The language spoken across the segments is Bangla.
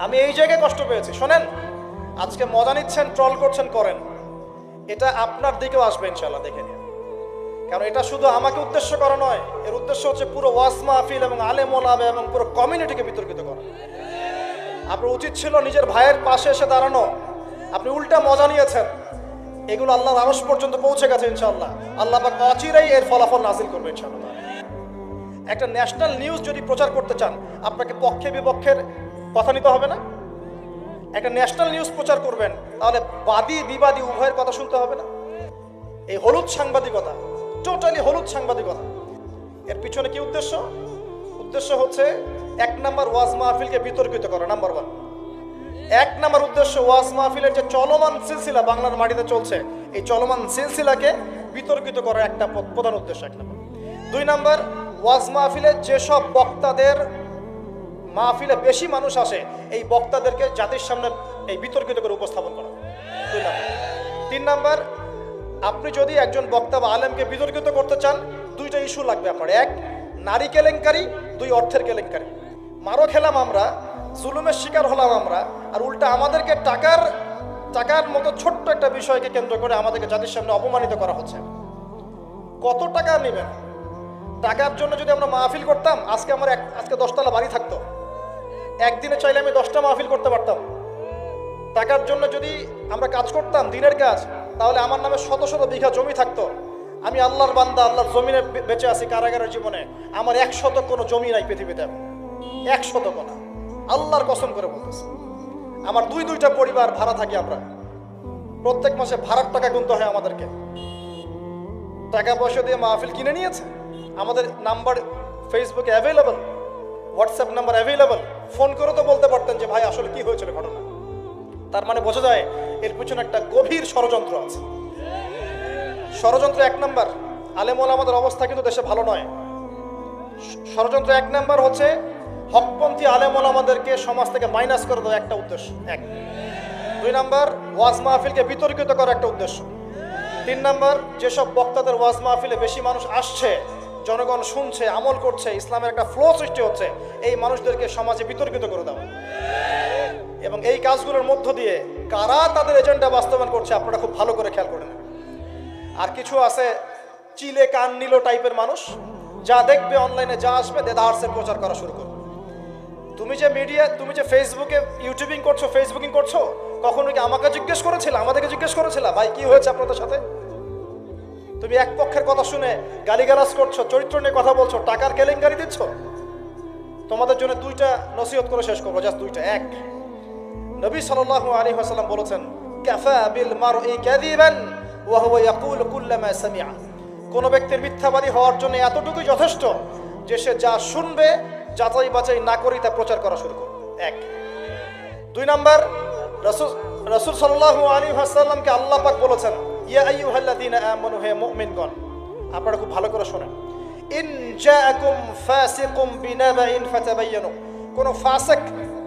আমি এই জায়গায় কষ্ট পেয়েছি। শোনেন, আজকে মজা নিচ্ছেন, ট্রল করছেন, করেন, এটা আপনার দিকেও আসবে ইনশাল্লাহ, দেখে নিন। কারণ এটা শুধু আমাকে উদ্দেশ্য করা নয়, এর উদ্দেশ্য হচ্ছে পুরো ওয়াজ মাহফিল এবং আলেম ওলামা এবং পুরো কমিউনিটিকে বিতর্কিত করা। আপনার উচিত ছিল নিজের ভাইয়ের পাশে এসে দাঁড়ানো, আপনি উল্টা মজা নিয়েছেন। এগুলো আল্লাহর আরশ পর্যন্ত পৌঁছে গেছে ইনশাআল্লাহ। আল্লাহ পাক অচিরেই এর ফলাফল নাজিল করবে ইনশাআল্লাহ। একটা ন্যাশনাল নিউজ যদি প্রচার করতে চান, আপনাকে পক্ষে বিপক্ষের কথা নিতে হবে না? একটা ন্যাশনাল নিউজ প্রচার করবেন, তাহলে বাদী বিবাদী উভয়ের কথা শুনতে হবে না? এই হলুদ সাংবাদিকতা, টোটালি হলুদ সাংবাদিকতা। এর পিছনে কি উদ্দেশ্য? উদ্দেশ্য হচ্ছে 1 নাম্বার ওয়াজ মাহফিলকে বিতর্কিত করা, নাম্বার 1। 1 নাম্বার উদ্দেশ্য ওয়াজ মাহফিলের যে চলমান সিলসিলা বাংলার মাটিতে চলছে, এই চলমান সিলসিলাকে বিতর্কিত করার একটা প্রধান উদ্দেশ্য 1 নাম্বার। 2 নাম্বার, ওয়াজ মাহফিলে যেসব বক্তাদের মাহফিলে বেশি মানুষ আসে, এই বক্তাদেরকে জাতির সামনে এই বিতর্কিত করে উপস্থাপন করা, 2 নাম্বার। 3 নাম্বার, আপনি যদি একজন বক্তা বা আলেমকে বিতর্কিত করতে চান, 2টা ইস্যু লাগবে আপনার। 1, নারী কেলেঙ্কারি, 2, অর্থের কেলেঙ্কারি। মারও খেলাম আমরা, জুলুমের শিকার হলাম আমরা, আর উল্টা আমাদেরকে টাকার মতো ছোট্ট একটা বিষয়কে কেন্দ্র করে আমাদেরকে জাতির সামনে অপমানিত করা হচ্ছে। কত টাকা নেবেন? টাকার জন্য যদি আমরা মাহফিল করতাম, আজকে আমার আজকে 10 তলা বাড়ি থাকতো। একদিনে চাইলে আমি 10টা মাহফিল করতে পারতাম। টাকার জন্য যদি আমরা কাজ করতাম, দিনের কাজ, তাহলে আমার নামে শত শত বিঘা জমি থাকতো। আমি আল্লাহর বান্দা, আল্লাহর জমিনে বেঁচে আছি কারাগারের জীবনে, আমার 100 কোনো জমি নাই পৃথিবীতে, 100 না, আল্লাহর কসম করে বলতেছি। আমার 2টা পরিবার ভাড়া থাকি আমরা, প্রত্যেক মাসে ভাড়ার টাকা গুনতে হয় আমাদেরকে। টাকা পয়সা দিয়ে মাহফিল কিনে নিয়েছে। আমাদের নাম্বার ফেসবুকে available, WhatsApp number available, phone করে তো বলতে পারতেন যে ভাই আসলে কি হয়েছিল ঘটনা। তার মানে বোঝা যায় এর পিছনে একটা গভীর ষড়যন্ত্র আছে। ষড়যন্ত্র 1 নাম্বার, আলেম ওলামাদের অবস্থা কিন্তু দেশে ভালো নয়। ষড়যন্ত্র 1 নাম্বার হচ্ছে হকপন্থী আলেম ওলামাদেরকে সমাজ থেকে মাইনাস করে দেওয়া, একটা উদ্দেশ্য 1। 2 নাম্বার, ওয়াজ মাহফিলকে বিতর্কিত করা, একটা উদ্দেশ্য। 3 নাম্বার, যেসব বক্তাদের ওয়াজ মাহফিলে বেশি মানুষ আসছে, জনগণ শুনছে, আমল করছে, ইসলামের একটা ফ্লো সৃষ্টি হচ্ছে, এই মানুষদেরকে সমাজে বিতর্কিত করে দেওয়া। এবং এই কাজগুলোর মধ্য দিয়ে কারা তাদের এজেন্ডা বাস্তবায়ন করছে আপনারা খুব ভালো করে খেয়াল করে নেন। আর কিছু আছে চিলে কান নিল টাইপের মানুষ, যা দেখবে অনলাইনে, যা আসবে দেদারসে প্রচার করা শুরু করবে। তুমি যে মিডিয়া, তুমি যে ফেসবুকে ইউটিউবিং করছো, ফেসবুকিং করছো, কখনো কি আমাকে জিজ্ঞেস করেছিলা, আমাদেরকে জিজ্ঞেস করেছিলা ভাই কি হয়েছে আপনাদের সাথে? তুমি এক পক্ষের কথা শুনে গালিগালাজ করছো, চরিত্র নিয়ে কথা বলছো, টাকার কেলেঙ্কারি দিচ্ছ। তোমাদের জন্য 2টা নসিহত করে শেষ করবো, জাস্ট 2টা। 1, নবী সাল্লাল্লাহু আলাইহি ওয়াসাল্লাম বলেছেন, কাফা বিল মারই কাযিবান ওয়া হুয়া ইয়াকুলু কুল্লামা সামিআ। কোন ব্যক্তির মিথ্যাবাদী হওয়ার জন্য এতটুকুই যথেষ্ট যে সে যা শুনবে যাচাই বাছাই না করেই তা প্রচার করা শুরু করবে। 1। 2 নাম্বার, রাসূল সাল্লাল্লাহু আলাইহি ওয়াসাল্লামকে আল্লাহ পাক বলেছেন, ইয়া আইয়ুহাল্লাযীনা আমানু, হে মুমিনগণ, আপনারা খুব ভালো করে শুনেন, ইন জাআকুম ফাসিকুম বিনাবাইন ফাতাবায়ানু। কোন ফাসিক,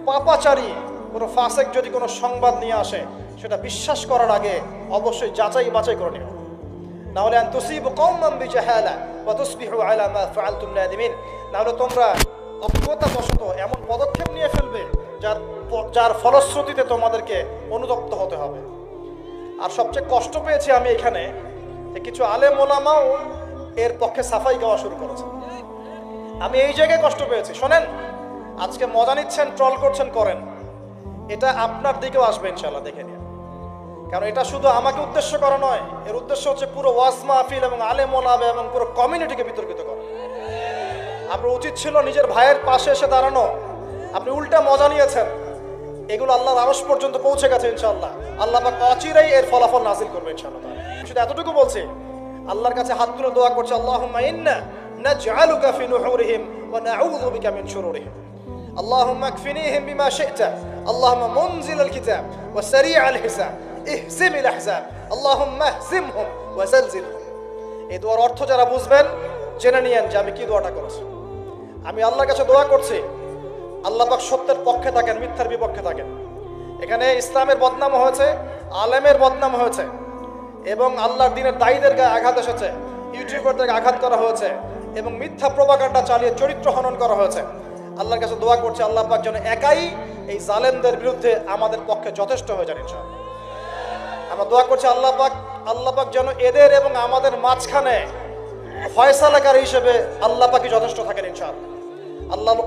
পাপাচারী, কোন ফাসিক যদি কোনো সংবাদ নিয়ে আসে, সেটা বিশ্বাস করার আগে অবশ্যই যাচাই বাছাই করে নিও, না হলে আন তুসিবু কওমান বিজাহালা ওয়া তুসবিহু আলা মা ফাআলতুম নাদিমিন। না হলে তোমরা অজ্ঞতাবশত এমন পদক্ষেপ নিয়ে ফেলবে যার ফলশ্রুতিতে তোমাদেরকে অনুতপ্ত হতে হবে। আর সবচেয়ে কষ্ট পেয়েছি আমি এখানে যে কিছু আলেম ওলামাও এর পক্ষে সাফাই গাওয়া শুরু করেছে। আমি এই জায়গায় কষ্ট পেয়েছি। শোনেন, আজকে মজা নিচ্ছেন, ট্রল করছেন, করেন, এটা আপনার দিকেও আসবে ইনশাআল্লাহ, দেখে নিন। কারণ এটা শুধু আমাকে উদ্দেশ্য করা নয়, এর উদ্দেশ্য হচ্ছে পুরো ওয়াজ মাহফিল এবং আলেম ওলামা এবং পুরো কমিউনিটিকে বিতর্কিত করা। আপনার উচিত ছিল নিজের ভাইয়ের পাশে এসে দাঁড়ানো, আপনি উল্টা মজা নিয়েছেন। এগুলো আল্লাহর আরশ পর্যন্ত পৌঁছে গেছে ইনশাআল্লাহ। আল্লাহ পাক অচিরেই এর ফলাফল নাজিল করবে ইনশাআল্লাহ। শুধু এতটুকু বলছি, আল্লাহর কাছে হাত তুলে দোয়া করছে, আল্লাহুম্মা ইন্না নাজআলুকা ফি নুহুরিহিম ওয়া নাউযু বিকা মিন শুরুরিহিম। আল্লাহুম্মা আকফিনিহিম বিমা শি'তা, আল্লাহুম্মা মুনজিলাল কিতাব ওয়া সারি'আল হিসাব, ইহজিমিল আহজাব, আল্লাহুম্মা ইহজিমহুম ওয়া জালজিলহুম। এই দোয়ার অর্থ যারা বুঝবেন জেনে নিয়েন যে আমি কি দোয়াটা করছি। আমি আল্লাহর কাছে দোয়া করছি, আল্লাহ পাক সত্যের পক্ষে থাকেন, মিথ্যার বিপক্ষে থাকেন। এখানে ইসলামের বদনাম হয়েছে, আলেমের বদনাম হয়েছে, এবং আল্লাহর দ্বীনের দায়ীদের গায়ে আঘাত এসেছে, ইউটিউবারদেরকে আঘাত করা হয়েছে, এবং মিথ্যা প্রোপাগান্ডা চালিয়ে চরিত্র হনন করা হয়েছে। আল্লাহর কাছে দোয়া করছি আল্লাহ পাক যেন একাই এই জালেমদের বিরুদ্ধে আমাদের পক্ষে যথেষ্ট হয়ে যান ইনশাআল্লাহ। আমরা দোয়া করছি আল্লাহ পাক যেন এদের এবং আমাদের মাঝখানে ফয়সালাকারী হিসেবে আল্লাহ পাকই যথেষ্ট থাকেন ইনশাআল্লাহ।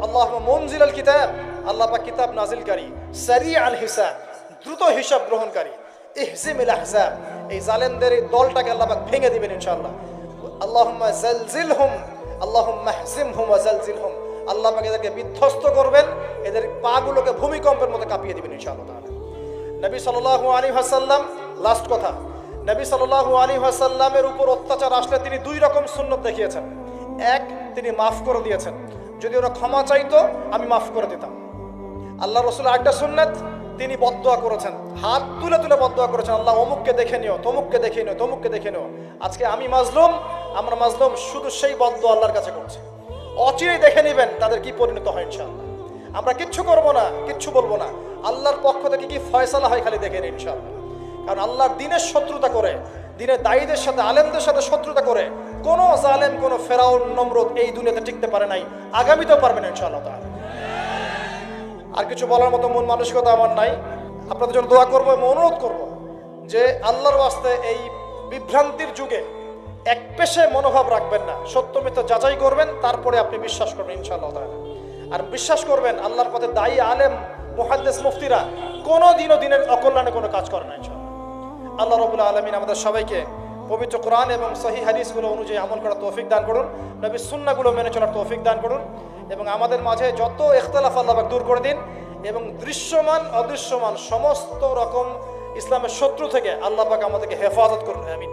আল্লাহুম্মা মুনজিলাল কিতাব, আল্লাহ পাক কিতাব নাজিলকারী, সারিআল হিসাব, দ্রুত হিসাব গ্রহণকারী, ইহজিমিল আহজাব, এই জালেমদের এই দলটাকে আল্লাহ পাক ভেঙে দিবেন ইনশাআল্লাহ। আল্লাহুম্মা জালজিলহুম, আল্লাহুম্মা হযিমহুম ওয়া জালজিলহুম, আল্লাহ পাক এদেরকে বিধ্বস্ত করবেন, এদের পাগুলোকে ভূমিকম্পের মতো কাঁপিয়ে দিবেন ইনশাআল্লাহ তাআলা। নবী সাল্লাল্লাহু আলাইহি ওয়াসাল্লাম, লাস্ট কথা, নবী সাল্লাল্লাহু আলাইহি ওয়াসাল্লামের উপর অত্যাচার আসলে তিনি দুই রকম সুন্নত দেখিয়েছেন। এক, তিনি মাফ করে দিয়েছেন, যদি ওরা ক্ষমা চাইতো আমি মাফ করে দিতাম। আল্লাহ রাসূল আরেকটা সুন্নাত, তিনি বদদোয়া করেছেন, হাত তুলে তুলে বদদোয়া করেছেন, আল্লাহ অমুককে দেখে নিও, তমুককে দেখে নিও, তমুককে দেখে নিও। আজকে আমি মাজলুম, আমরা মাজলুম, শুধু সেই বদদোয়া আল্লাহর কাছে করছি। অচিরেই দেখে নেবেন তাদের কি পরিণত হয় ইনশাআল্লাহ। আমরা কিচ্ছু করবো না, কিচ্ছু বলবো না, আল্লাহর পক্ষ থেকে কি ফয়সালা হয় খালি দেখে নিন ইনশাআল্লাহ। কারণ আল্লাহর দিনের শত্রুতা করে, দিনের দায়ীদের সাথে, আলেমদের সাথে শত্রুতা করে কোনো জালেম, কোনো ফেরাউন, নমরুদ এই দুনিয়াতে টিকতে পারে নাই, আগামীতেও পারবে না ইনশাআল্লাহ তাআলা। আর কিছু বলার মতো মন মানসিকতা আমার নাই। আপনাদের জন্য দোয়া করবো এবং অনুরোধ করবো যে আল্লাহর ওয়াস্তে এই বিভ্রান্তির যুগে এক পেশে মনোভাব রাখবেন না, সত্য মিথ্যা যাচাই করবেন, তারপরে আপনি বিশ্বাস করবেন ইনশাআল্লাহ তাআলা। আর বিশ্বাস করবেন আল্লাহর পথে দায়ী, আলেম, মুহাদ্দিস, মুফতিরা কোনো দিনও দিনের অকল্যাণে কোনো কাজ করে না ইনশাআল্লাহ। আল্লাহ রাব্বুল আলামিন আমাদের সবাইকে পবিত্র কোরআন এবং সহিহ হাদিসগুলো অনুযায়ী আমল করার তৌফিক দান করুন, নবীর সুন্নাহগুলো মেনে চলার তৌফিক দান করুন, এবং আমাদের মাঝে যত ইখতিলাফ আল্লাহ পাক দূর করে দিন, এবং দৃশ্যমান অদৃশ্যমান সমস্ত রকম ইসলামের শত্রু থেকে আল্লাহ পাক আমাদেরকে হেফাজত করুন। আমিন।